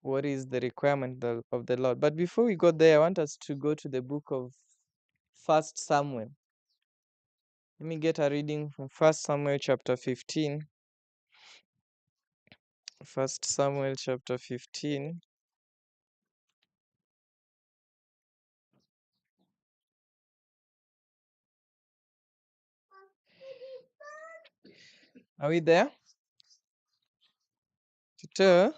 what is the requirement of the Lord. But before we go there, I want us to go to the book of First Samuel. Let me get a reading from First Samuel chapter 15. First Samuel chapter 15. Are we there? Tutu?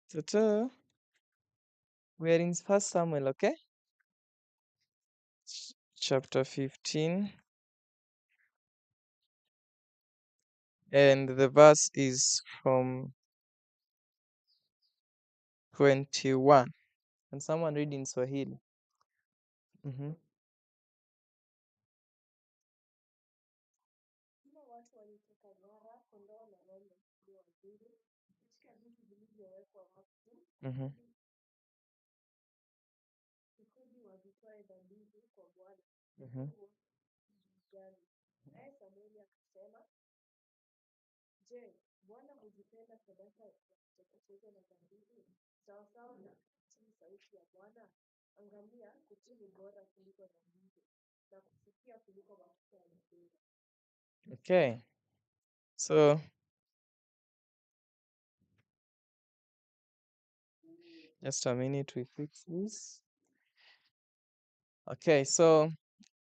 Tutu? We are in First Samuel, okay? Chapter 15. And the verse is from 21. And someone read in Swahili. Mm-hmm. Mm-hmm. Mm-hmm. Okay. So just a minute, we fix this. Okay, so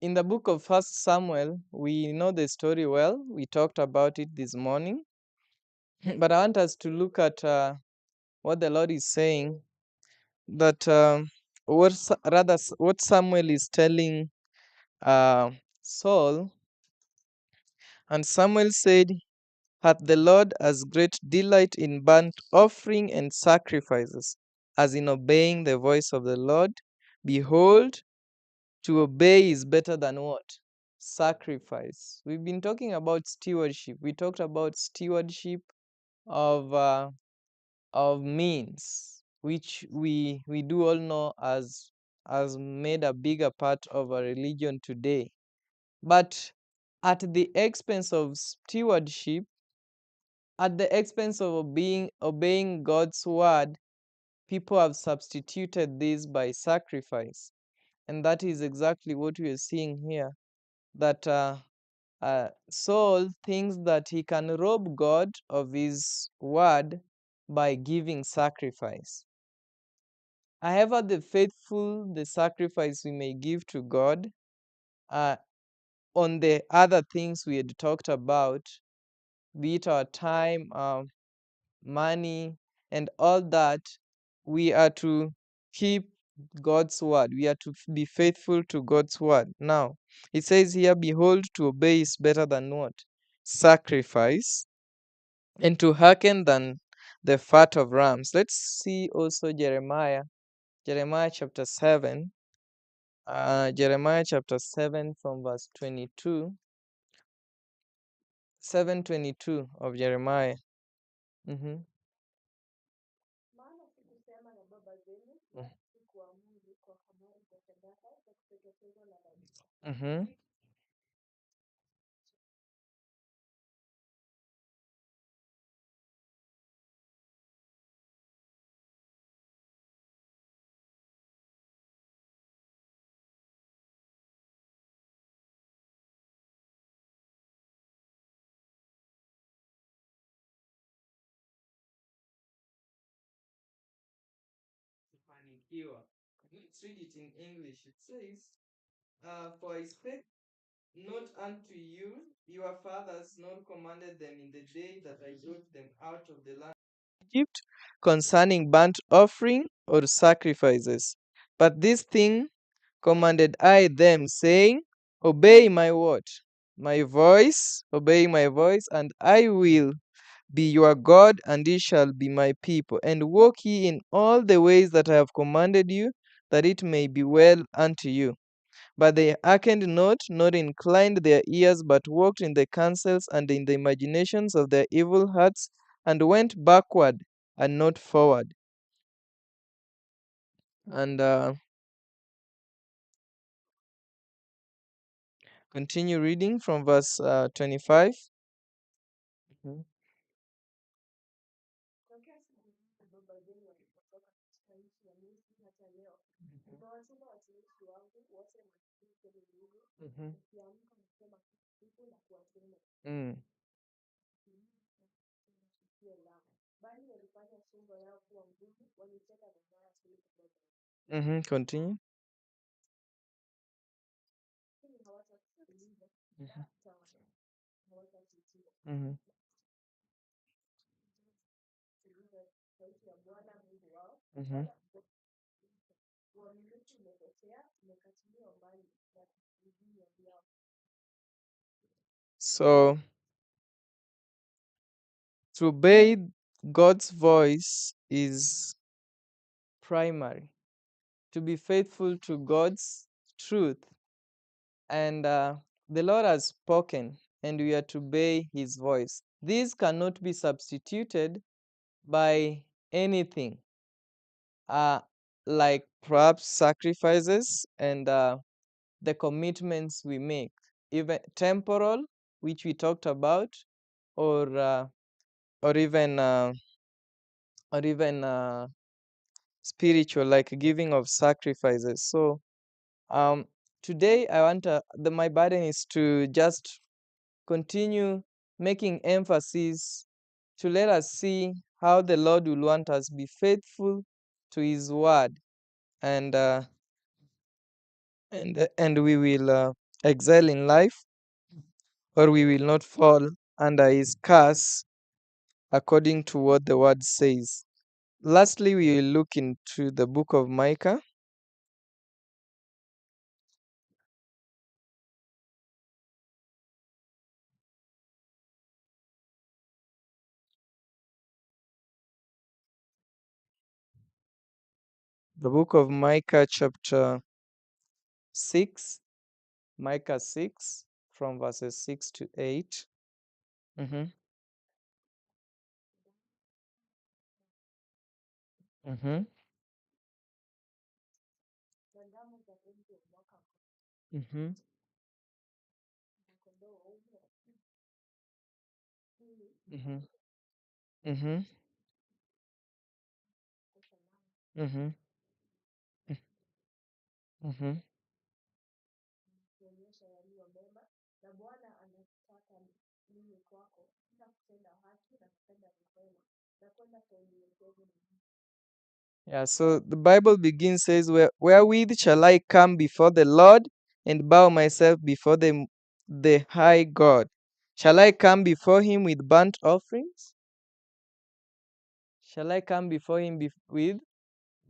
in the book of First Samuel, we know the story well. We talked about it this morning. But I want us to look at what the Lord is saying, that what Samuel is telling Saul. And Samuel said, "Hath the Lord as great delight in burnt offering and sacrifices, as in obeying the voice of the Lord? Behold, to obey is better than what? Sacrifice." We've been talking about stewardship. We talked about stewardship of means, which we do all know as made a bigger part of our religion today. But at the expense of stewardship, at the expense of obeying God's word, people have substituted this by sacrifice. And that is exactly what we are seeing here. That Saul thinks that he can rob God of his word by giving sacrifice. However, the faithful, the sacrifice we may give to God, on the other things we had talked about, be it our time, money, and all that, we are to keep God's word. We are to be faithful to God's word. Now, it says here, "Behold, to obey is better than what? Sacrifice, and to hearken than the fat of rams." Let's see also Jeremiah chapter 7. Jeremiah chapter 7 from verse 22. 7:22 of Jeremiah. Mm-hmm. Mm-hmm. Let's read it in English. It says, "For I spake not unto you, your fathers, nor commanded them in the day that I brought them out of the land of Egypt, concerning burnt offering or sacrifices. But this thing commanded I them, saying, Obey my word, my voice, obey my voice, and I will be your God, and ye shall be my people. And walk ye in all the ways that I have commanded you, that it may be well unto you. But they hearkened not, nor inclined their ears, but walked in the counsels and in the imaginations of their evil hearts, and went backward and not forward." And continue reading from verse 25. Mhm. Mhm. Mm. Mhm. Continue. Mhm. Mhm. Mhm. So to obey God's voice is primary. To be faithful to God's truth, and the Lord has spoken, and we are to obey His voice. These cannot be substituted by anything, uh, like perhaps sacrifices and the commitments we make, even temporal, which we talked about, or uh, or even uh, or even spiritual, like giving of sacrifices. So today I want my burden is to just continue making emphasis to let us see how the Lord will want us be faithful to His word, and and we will excel in life, or we will not fall under His curse, according to what the word says. Lastly, we will look into the book of Micah. The book of Micah, chapter 6, Micah 6, from verses 6 to 8. Mm-hmm. Mm-hmm. Mm-hmm. Mm-hmm. Mm-hmm. Mm-hmm. Mm-hmm. Yeah, so the Bible begins says, wherewith shall I come before the Lord and bow myself before the high God? Shall I come before him with burnt offerings? Shall I come before him with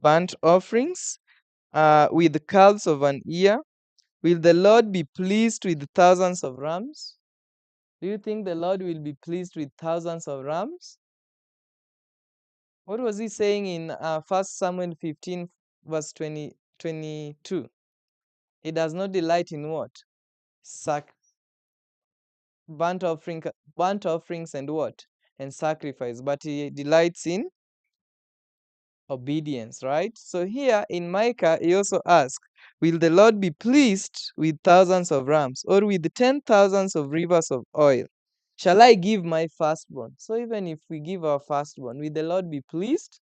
burnt offerings? With calves of an year? Will the Lord be pleased with thousands of rams? Do you think the Lord will be pleased with thousands of rams? What was he saying in 1 Samuel 15, verse 22? He does not delight in what? Sac burnt offerings and what? And sacrifice. But he delights in obedience, right? So here in Micah, he also asks, will the Lord be pleased with thousands of rams, or with 10,000s of rivers of oil? Shall I give my firstborn? So even if we give our firstborn, will the Lord be pleased?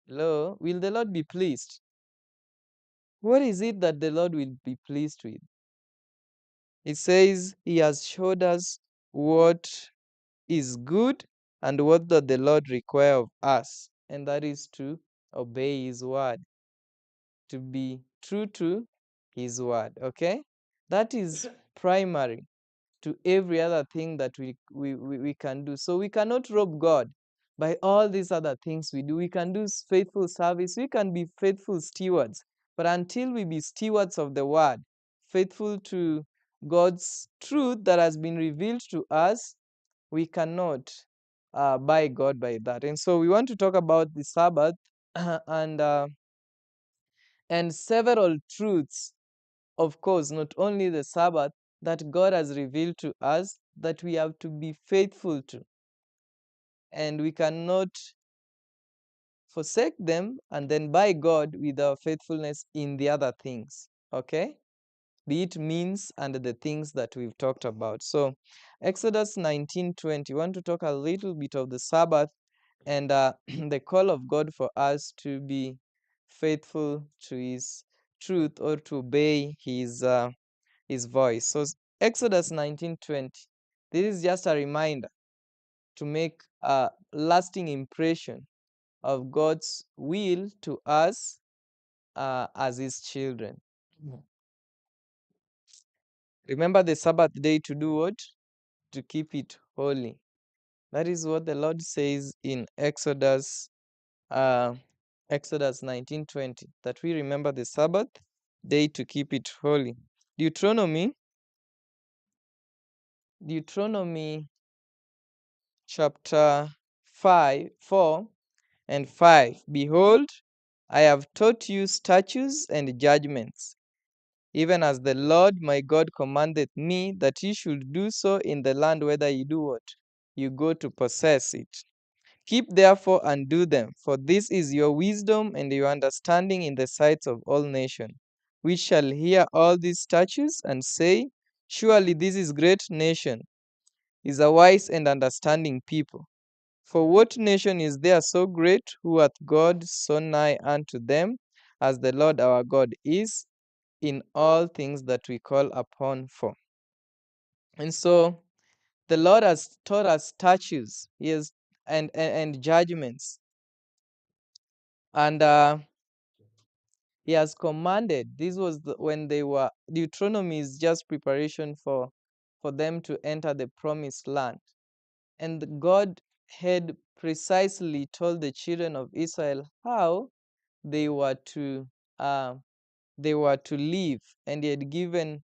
Hello? Will the Lord be pleased? What is it that the Lord will be pleased with? It says he has showed us what is good and what does the Lord require of us, and that is to obey his word, to be true to his word. Okay? That is primary to every other thing that we can do. So we cannot rob God by all these other things we do. We can do faithful service, we can be faithful stewards, but until we be stewards of the word, faithful to God's truth that has been revealed to us, we cannot buy God by that. And so we want to talk about the Sabbath and several truths, of course, not only the Sabbath, that God has revealed to us that we have to be faithful to. And we cannot forsake them and then buy God with our faithfulness in the other things. Okay? Be it means and the things that we've talked about. So Exodus 19:20. Want to talk a little bit of the Sabbath and the call of God for us to be faithful to His truth or to obey His voice. So Exodus 19:20. This is just a reminder to make a lasting impression of God's will to us as His children. Remember the Sabbath day to do what? To keep it holy. That is what the Lord says in uh, Exodus 19:20, that we remember the Sabbath day to keep it holy. Deuteronomy, Deuteronomy chapter 4 and 5. Behold, I have taught you statutes and judgments, even as the Lord my God commanded me, that you should do so in the land whether you do what? You go to possess it. Keep therefore and do them, for this is your wisdom and your understanding in the sights of all nations, which shall hear all these statutes and say, surely this is great nation, is a wise and understanding people. For what nation is there so great, who hath God so nigh unto them, as the Lord our God is, in all things that we call upon for? And so the Lord has taught us statutes, He has and judgments, and He has commanded. This was when they were, Deuteronomy is just preparation for them to enter the promised land. And God had precisely told the children of Israel how they were to uh, live, and He had given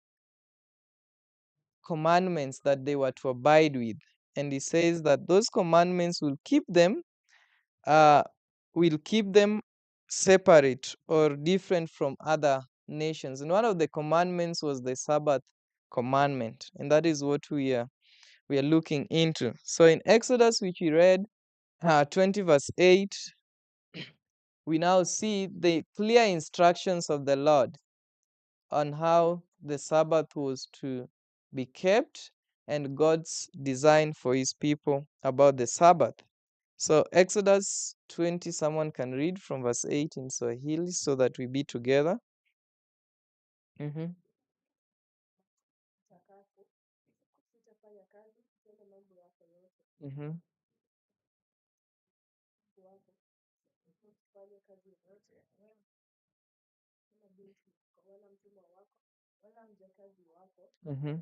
commandments that they were to abide with. And He says that those commandments uh, will keep them separate or different from other nations. And one of the commandments was the Sabbath commandment, and that is what we are looking into. So in Exodus, which we read 20 verse 8, we now see the clear instructions of the Lord on how the Sabbath was to be kept and God's design for His people about the Sabbath. So Exodus 20, someone can read from verse 8 in Swahili so that we be together. Mm-hmm. Mm-hmm. Mm-hmm.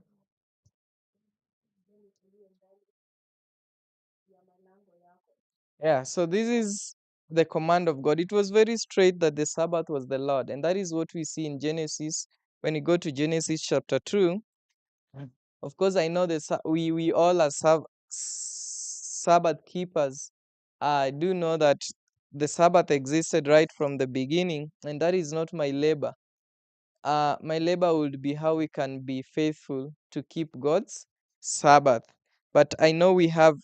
Yeah, so this is the command of God. It was very straight that the Sabbath was the Lord, and that is what we see in Genesis. When you go to Genesis chapter 2, of course, I know that we all are Sabbath keepers. I do know that the Sabbath existed right from the beginning, and that is not my labor. My labor would be how we can be faithful to keep God's Sabbath. But I know we have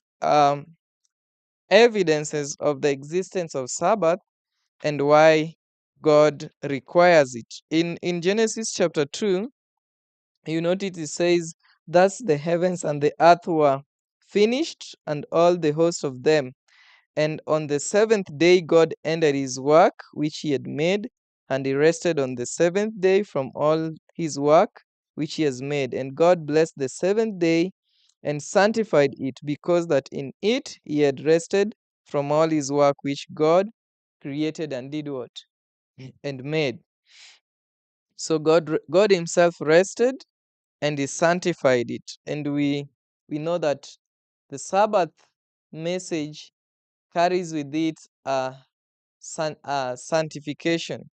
evidences of the existence of Sabbath and why God requires it. In Genesis chapter 2, you notice it says, thus the heavens and the earth were finished, and all the host of them. And on the seventh day God ended His work which He had made, and He rested on the seventh day from all His work which He has made. And God blessed the seventh day and sanctified it, because that in it He had rested from all His work which God created and did what? And made. So God Himself rested and He sanctified it. And we know that the Sabbath message carries with it sanctification.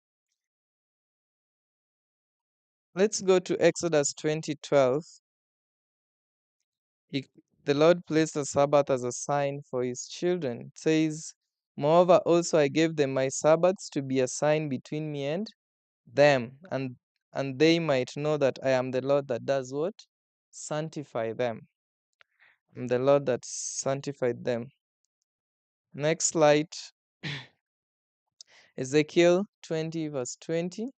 Let's go to Exodus 20:12. The Lord placed the Sabbath as a sign for His children. It says, moreover, also I gave them my Sabbaths to be a sign between me and them, and they might know that I am the Lord that does what? Sanctify them. I'm the Lord that sanctified them. Next slide. Ezekiel 20 verse 20.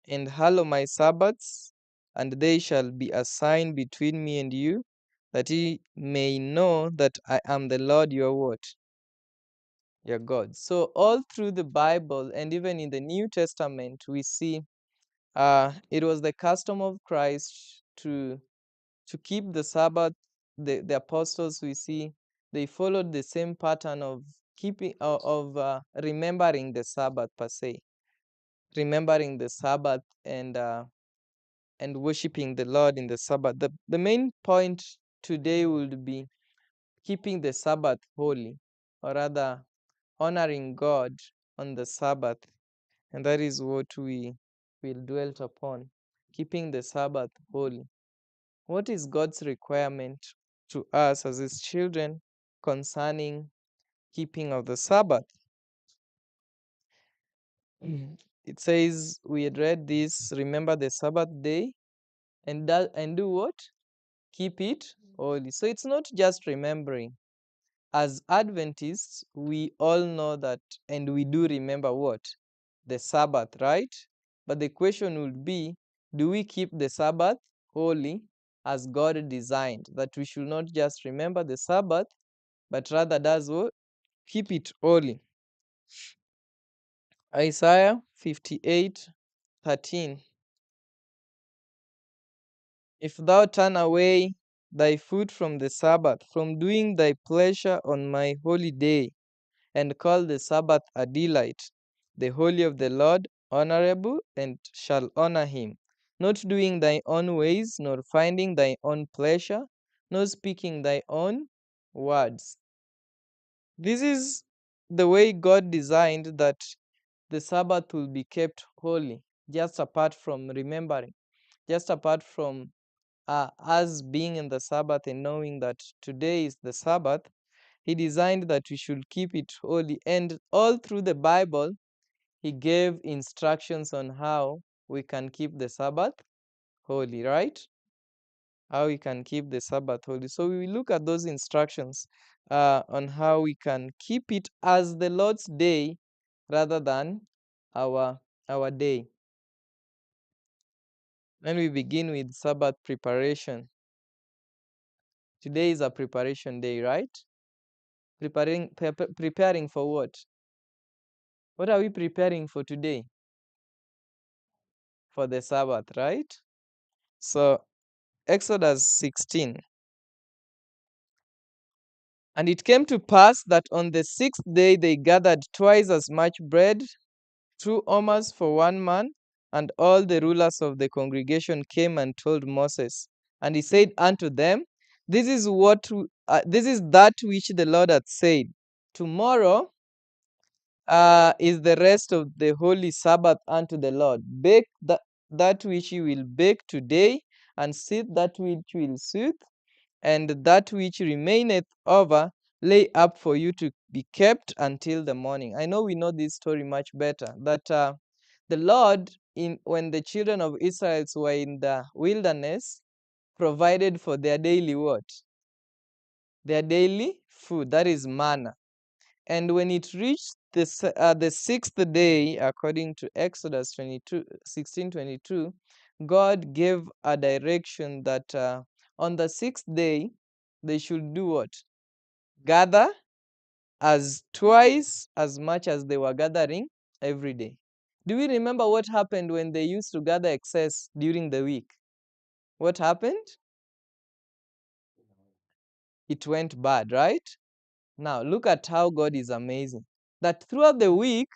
And hallow my Sabbaths, and they shall be a sign between me and you, that ye may know that I am the Lord your what? Your God. So all through the Bible and even in the New Testament, we see it was the custom of Christ to keep the Sabbath. The apostles, we see they followed the same pattern of keeping of remembering the Sabbath per se, remembering the Sabbath and worshiping the Lord in the Sabbath. The main point today would be keeping the Sabbath holy, or rather honoring God on the Sabbath. And that is what we will dwell upon, keeping the Sabbath holy. What is God's requirement to us as his children concerning keeping of the Sabbath? It says, we had read this, remember the Sabbath day and do what? Keep it holy. So it's not just remembering. As Adventists, we all know that, and we do remember what? The Sabbath, right? But the question would be, do we keep the Sabbath holy as God designed? That we should not just remember the Sabbath, but rather does what? Keep it holy. Isaiah 58:13. If thou turn away thy foot from the Sabbath, from doing thy pleasure on my holy day, and call the Sabbath a delight, the holy of the Lord honorable, and shall honor him, not doing thy own ways, nor finding thy own pleasure, nor speaking thy own words. This is the way God designed that the Sabbath will be kept holy, just apart from remembering, just apart from us being in the Sabbath and knowing that today is the Sabbath. He designed that we should keep it holy. And all through the Bible, he gave instructions on how we can keep the Sabbath holy, right? How we can keep the Sabbath holy. So we will look at those instructions on how we can keep it as the Lord's day rather than our our day. Then we begin with Sabbath preparation. Today is a preparation day, right? Preparing for what? What are we preparing for today? For the Sabbath, right? So Exodus 16. And it came to pass that on the sixth day they gathered twice as much bread, 2 omers for 1 man, and all the rulers of the congregation came and told Moses. And he said unto them, this is that which the Lord hath said. Tomorrow is the rest of the holy Sabbath unto the Lord. Bake that which you will bake today, and seethe that which will seethe, and that which remaineth over lay up for you to be kept until the morning. I know we know this story much better. That the Lord, when the children of Israel were in the wilderness, provided for their daily what? Their daily food. That is manna. And when it reached the sixth day, according to Exodus 16:22, God gave a direction that on the sixth day they should do what? Gather as twice as much as they were gathering every day. Do we remember what happened when they used to gather excess during the week? What happened? It went bad, right? Now look at how God is amazing. That throughout the week,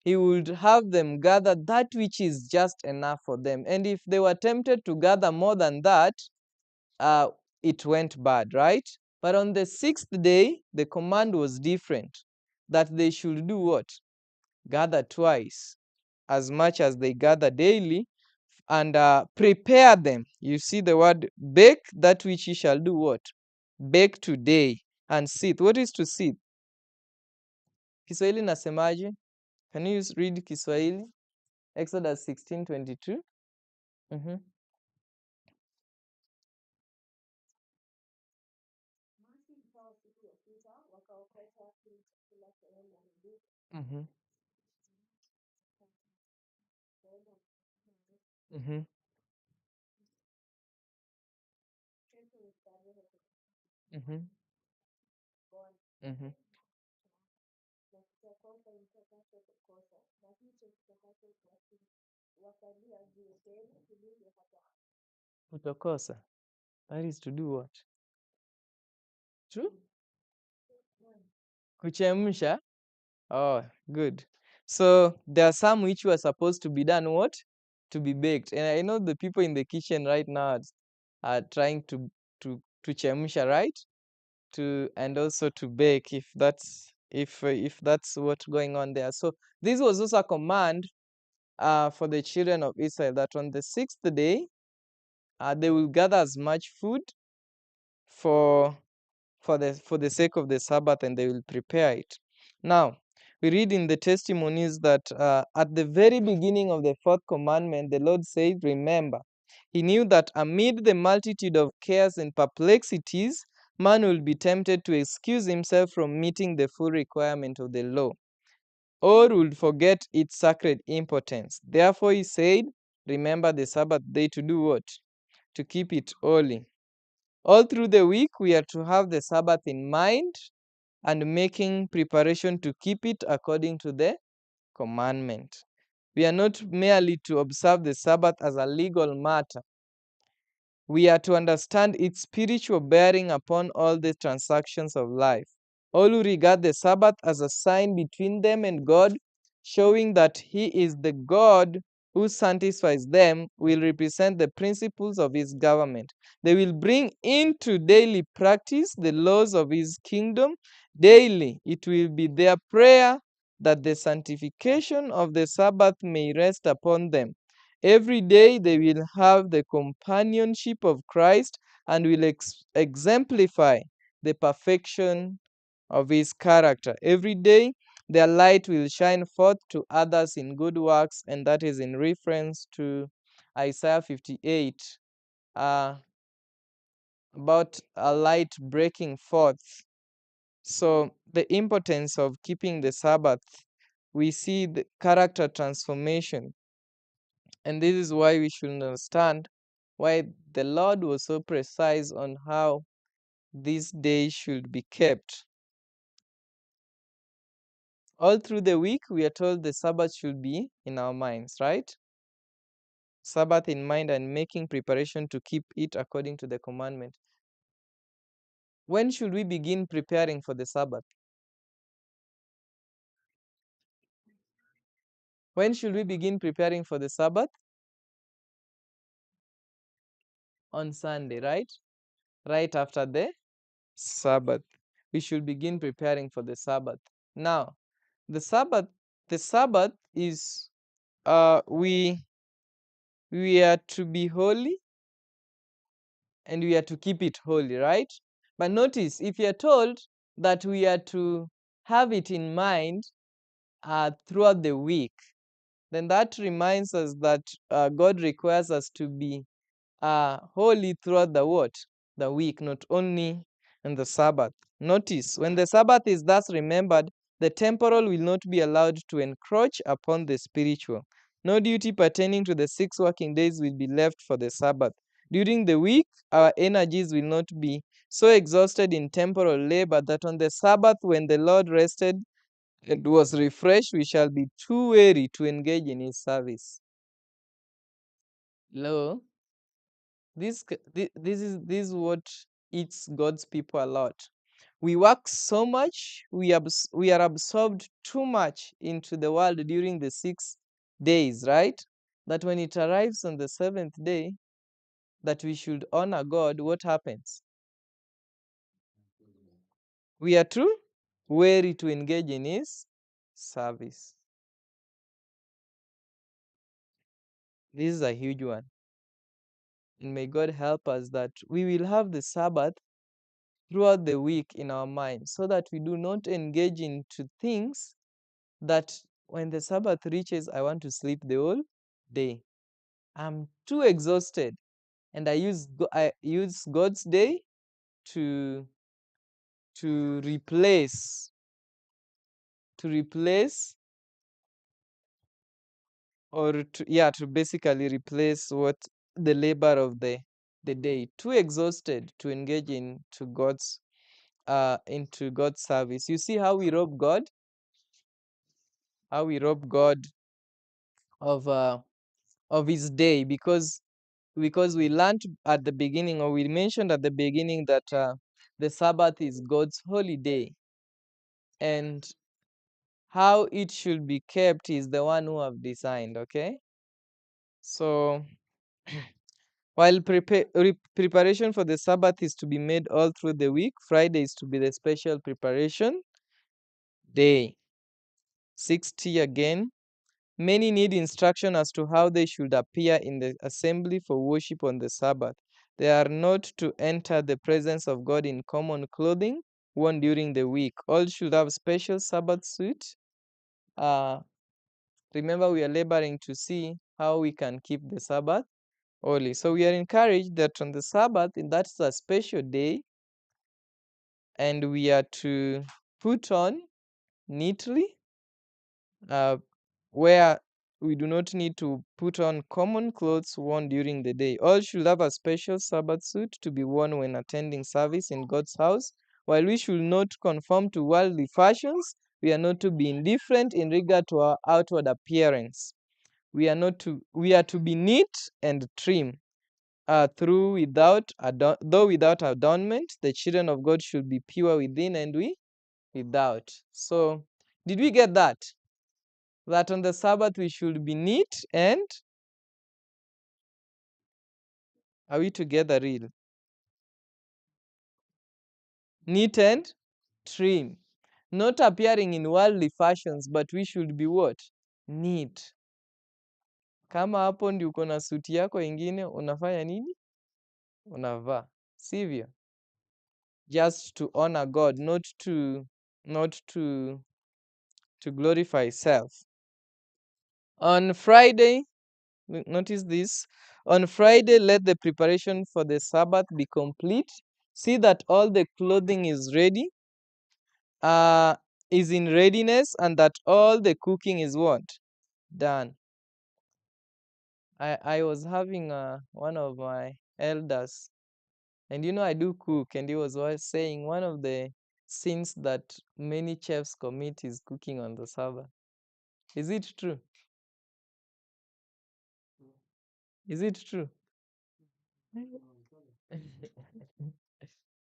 he would have them gather that which is just enough for them. And if they were tempted to gather more than that, uh, it went bad, right? But on the sixth day, the command was different, that they should do what? Gather twice, as much as they gather daily, and prepare them. You see the word bake, that which ye shall do what? Bake today, and sit. What is to sit? Kiswahili nasemaje? Can you read Kiswahili? Exodus 16:22. Mm-hmm. Mm-hmm. Mm-hmm. Mhm. Mhm. Utakosa. That is to do what? True? Kuchemsha? Oh, good. So there are some which were supposed to be done what? To be baked. And I know the people in the kitchen right now are trying to chemsha, right? To and also to bake if that's what's going on there. So this was also a command for the children of Israel that on the sixth day they will gather as much food for for the sake of the Sabbath, and they will prepare it. Now, we read in the testimonies that at the very beginning of the fourth commandment, the Lord said, "Remember." He knew that amid the multitude of cares and perplexities, man will be tempted to excuse himself from meeting the full requirement of the law, or would forget its sacred importance. Therefore, he said, "Remember the Sabbath day to do what? To keep it holy." All through the week, we are to have the Sabbath in mind and making preparation to keep it according to the commandment. We are not merely to observe the Sabbath as a legal matter. We are to understand its spiritual bearing upon all the transactions of life. All who regard the Sabbath as a sign between them and God, showing that He is the God who sanctifies them, will represent the principles of His government. They will bring into daily practice the laws of His kingdom. Daily, it will be their prayer that the sanctification of the Sabbath may rest upon them. Every day, they will have the companionship of Christ and will exemplify the perfection of his character. Every day, their light will shine forth to others in good works, and that is in reference to Isaiah 58, uh, about a light breaking forth. So, the importance of keeping the Sabbath, we see the character transformation, and this is why we should understand why the Lord was so precise on how these days should be kept. All through the week, we are told the Sabbath should be in our minds, right? Sabbath in mind and making preparation to keep it according to the commandment. When should we begin preparing for the Sabbath? When should we begin preparing for the Sabbath? On Sunday, right? Right after the Sabbath. We should begin preparing for the Sabbath. Now, the Sabbath, the Sabbath is we are to be holy and we are to keep it holy, right? But notice, if you are told that we are to have it in mind throughout the week, then that reminds us that God requires us to be holy throughout the what? The week, not only in the Sabbath. Notice, when the Sabbath is thus remembered, the temporal will not be allowed to encroach upon the spiritual. No duty pertaining to the 6 working days will be left for the Sabbath. During the week, our energies will not be so exhausted in temporal labor that on the Sabbath, when the Lord rested and was refreshed, we shall be too weary to engage in His service. Hello? This is what eats God's people a lot. We work so much, we are absorbed too much into the world during the 6 days, right? That when it arrives on the seventh day, that we should honor God, what happens? We are too weary to engage in His service. This is a huge one. And may God help us that we will have the Sabbath throughout the week in our minds so that we do not engage into things that when the Sabbath reaches, I want to sleep the whole day. I'm too exhausted, and I use God's day to to replace to replace or to basically replace what the labor of the day, too exhausted to engage into God's service. You see how we rob God, how we rob God of his day, because we learned at the beginning, or we mentioned at the beginning, that the Sabbath is God's holy day, and how it should be kept is the one who have designed. Okay, so while preparation for the Sabbath is to be made all through the week, Friday is to be the special preparation day. 60 again. Many need instruction as to how they should appear in the assembly for worship on the Sabbath. They are not to enter the presence of God in common clothing worn during the week. All should have special Sabbath suit. Remember, we are laboring to see how we can keep the Sabbath holy. So we are encouraged that on the Sabbath, and that's a special day, and we are to put on neatly, where we do not need to put on common clothes worn during the day. All should have a special Sabbath suit to be worn when attending service in God's house. While we should not conform to worldly fashions, we are not to be indifferent in regard to our outward appearance. We are to be neat and trim, though without adornment. The children of God should be pure within and without. So, did we get that? That on the Sabbath we should be neat and, are we together real? Neat and trim. Not appearing in worldly fashions, but we should be what? Neat. Kama hapo ndio uko na suti yako ingine, unafanya nini? Unavaa. Sivyo? Just to honor God, not to glorify self. On Friday, notice this. On Friday, let the preparation for the Sabbath be complete. See that all the clothing is ready, is in readiness, and that all the cooking is what? Done. I was having one of my elders, and I do cook, and he was saying one of the sins that many chefs commit is cooking on the Sabbath. Is it true? Is it true?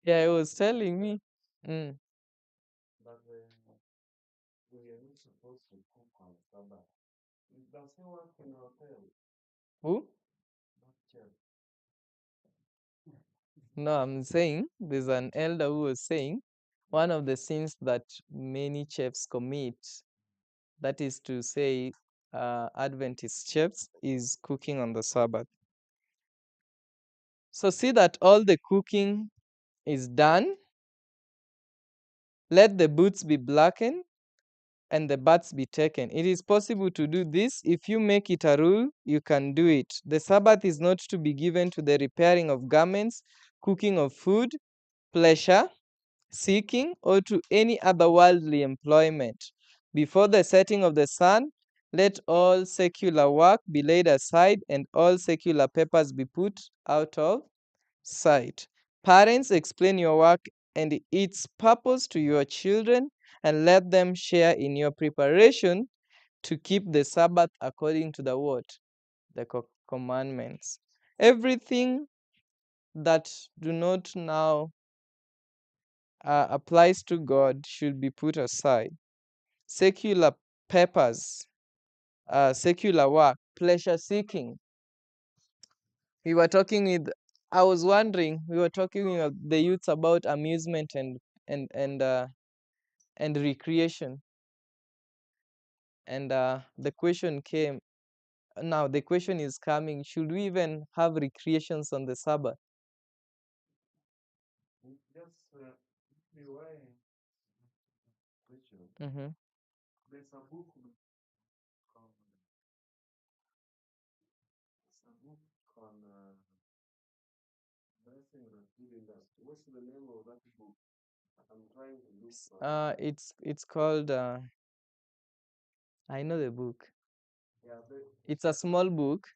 Yeah, he was telling me. Mm. Who? No, I'm saying there's an elder who was saying one of the sins that many chefs commit, that is to say, Adventist chefs, is cooking on the Sabbath. So see that all the cooking is done. Let the boots be blackened and the baths be taken. It is possible to do this. If you make it a rule, you can do it. The Sabbath is not to be given to the repairing of garments, cooking of food, pleasure seeking, or to any other worldly employment. Before the setting of the sun, let all secular work be laid aside and all secular papers be put out of sight. Parents, explain your work and its purpose to your children, and let them share in your preparation to keep the Sabbath according to the what? The commandments. Everything that do not now applies to God should be put aside. Secular purpose, secular work, pleasure seeking. I was wondering, we were talking with the youths about amusement and and uh, and recreation, and the question came. Now the question is coming: should we even have recreations on the Sabbath? Mm-hmm. It's called. I know the book. It's a small book,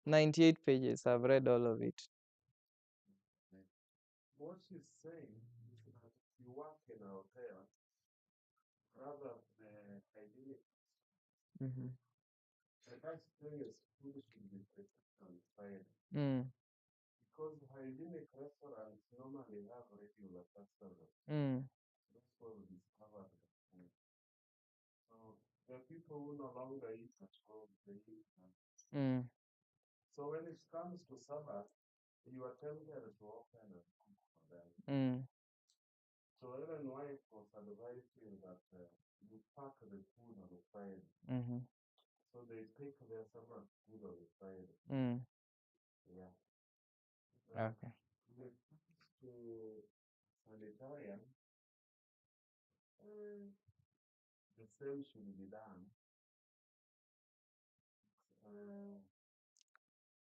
98 pages. I've read all of it. what she's saying is that if you work in a hotel, rather the hygienic, Mm-hmm. the best thing is food should be prepared on Friday. Mm. Because hygienic restaurants normally have regular customers. Mm. That's where we discovered the food. So the people who no longer eat at home, they eat. Mm. So when it comes to Sabbath, you are tempted to open and cook for them. Mm. So even wife was advising that you pack the food on the Friday. Mm-hmm. So they take their Sabbath food on the Friday. Mm. Yeah. Okay. When it comes to sanitarium, the same should be done. Uh,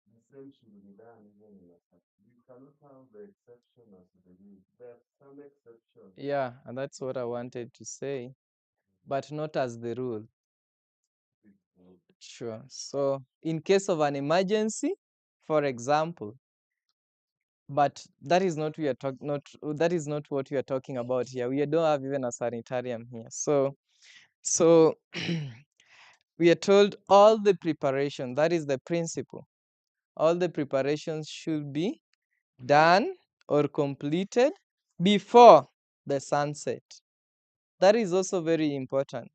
the same should be done even in a Sabbath. You cannot have the exception as the rule. There are some exceptions. Yeah, and that's what I wanted to say, but not as the rule. Sure. So, in case of an emergency, for example, but that is not we are talk not that is not what we are talking about here. We don't have even a sanitarium here. So we are told all the preparation, that is the principle. All the preparations should be done or completed before the sunset. That is also very important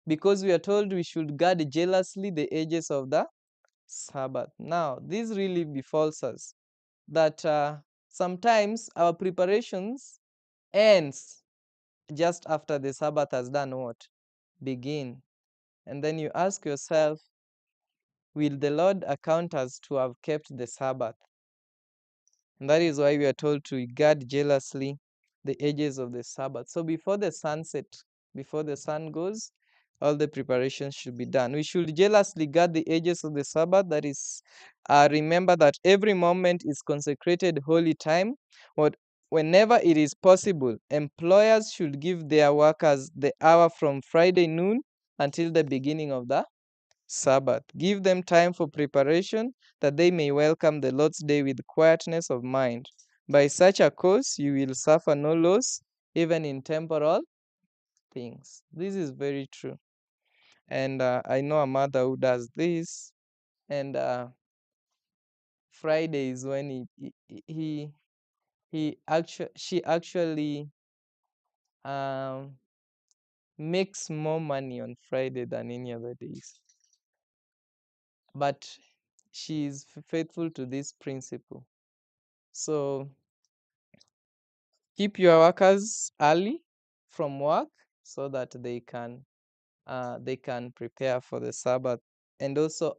because we are told we should guard jealously the edges of the Sabbath. Now, this really befalls us that sometimes our preparations ends just after the Sabbath has done what? Begin. And then you ask yourself, will the Lord account us to have kept the Sabbath? And that is why we are told to guard jealously the edges of the Sabbath. So before the sunset, before the sun goes, all the preparations should be done. We should jealously guard the edges of the Sabbath. That is, remember that every moment is consecrated holy time. What, whenever it is possible, employers should give their workers the hour from Friday noon until the beginning of the Sabbath. Give them time for preparation that they may welcome the Lord's day with quietness of mind. By such a course, you will suffer no loss, even in temporal things. This is very true. And I know a mother who does this. And Friday is when she actually um, makes more money on Friday than any other days. But she is faithful to this principle. So keep your workers early from work so that they can prepare for the Sabbath. And also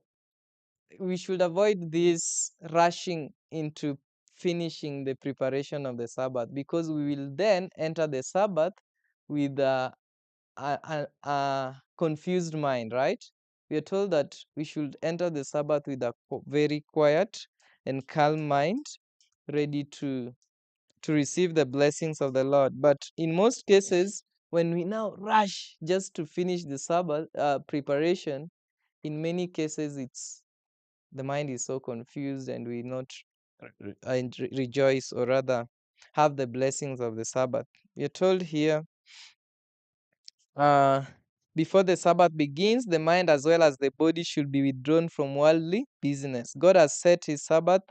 we should avoid this rushing into finishing the preparation of the Sabbath because we will then enter the Sabbath with a confused mind, right? We are told that we should enter the Sabbath with a very quiet and calm mind, ready to receive the blessings of the Lord. But in most cases, when we now rush just to finish the Sabbath preparation, in many cases, it's the mind is so confused and we not rejoice or rather have the blessings of the Sabbath. We are told here, uh, before the Sabbath begins, the mind as well as the body should be withdrawn from worldly business. God has set his Sabbath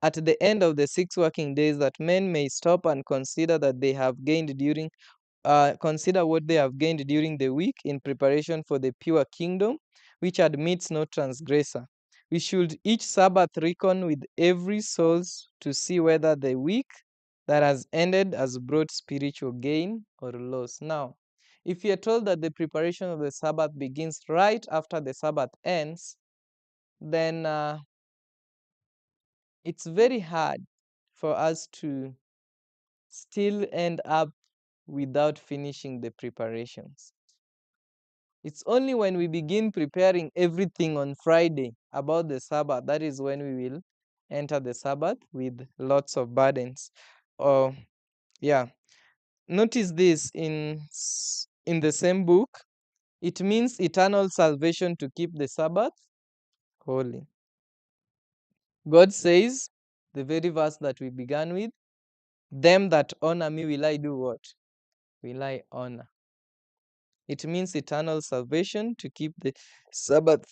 at the end of the 6 working days that men may stop and consider that they have gained during consider what they have gained during the week in preparation for the pure kingdom, which admits no transgressor. We should each Sabbath reckon with every soul to see whether the week that has ended has brought spiritual gain or loss. Now, if you are told that the preparation of the Sabbath begins right after the Sabbath ends, then it's very hard for us to still end up without finishing the preparations. It's only when we begin preparing everything on Friday about the Sabbath, that is when we will enter the Sabbath with lots of burdens. Oh, yeah. Notice this in the same book. It means eternal salvation to keep the Sabbath holy. God says, the very verse that we began with, Them that honor me will I do what? Will I honor? It means eternal salvation, to keep the Sabbath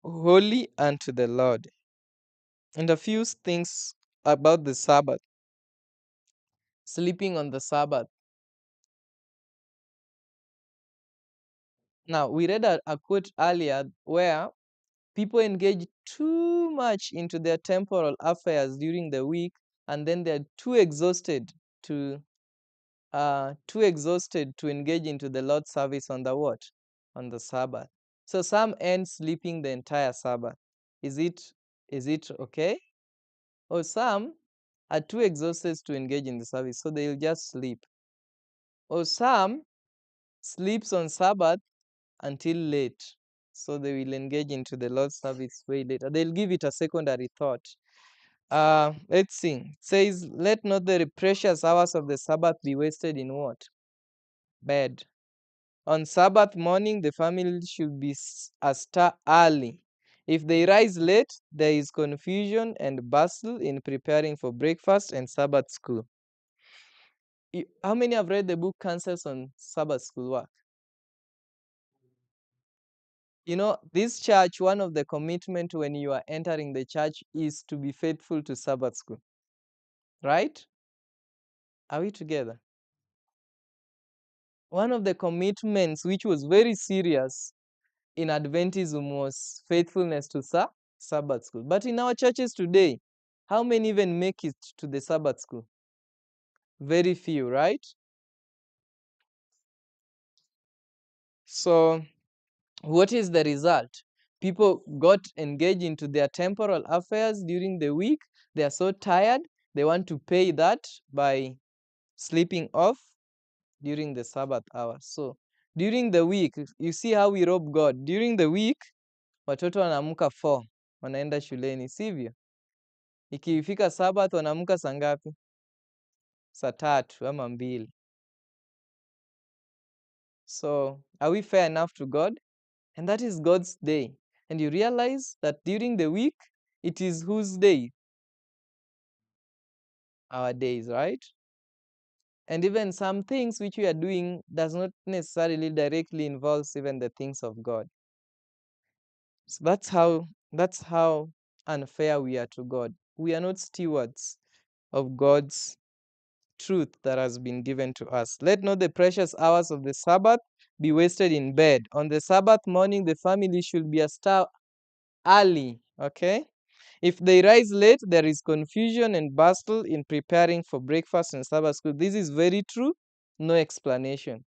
holy unto the Lord. And a few things about the Sabbath. Sleeping on the Sabbath. Now, we read a quote earlier where people engage too much into their temporal affairs during the week, and then they're too exhausted to engage into the Lord's service on the what? On the Sabbath. So some end sleeping the entire Sabbath. Is it okay? Or some are too exhausted to engage in the service, so they'll just sleep. Or some sleeps on Sabbath until late, so they will engage into the Lord's service way later. They'll give it a secondary thought. Let's see. It says, let not the precious hours of the Sabbath be wasted in what? Bed. On Sabbath morning, the family should be astir early. If they rise late, there is confusion and bustle in preparing for breakfast and Sabbath school. How many have read the book Counsels on Sabbath School Work? You know, this church, one of the commitment when you are entering the church is to be faithful to Sabbath school. Right? Are we together? One of the commitments which was very serious in Adventism was faithfulness to Sabbath school. But in our churches today, how many even make it to the Sabbath school? Very few, right? So, what is the result? People got engaged into their temporal affairs during the week. They are so tired, they want to pay that by sleeping off during the Sabbath hour. So, during the week, you see how we rob God. During the week, watoto wanaamka 4, wanaenda shuleni, sivyo? Ikifika Sabbath wanaamka saa ngapi? Saa 3 ama 2. So, are we fair enough to God? And that is God's day. And you realize that during the week, it is whose day? Our days, right? And even some things which we are doing does not necessarily directly involves even the things of God. So that's how unfair we are to God. We are not stewards of God's truth that has been given to us. Let not the precious hours of the Sabbath be wasted in bed. On the Sabbath morning, the family should be astir early. Okay? If they rise late, there is confusion and bustle in preparing for breakfast and Sabbath school. This is very true. No explanation.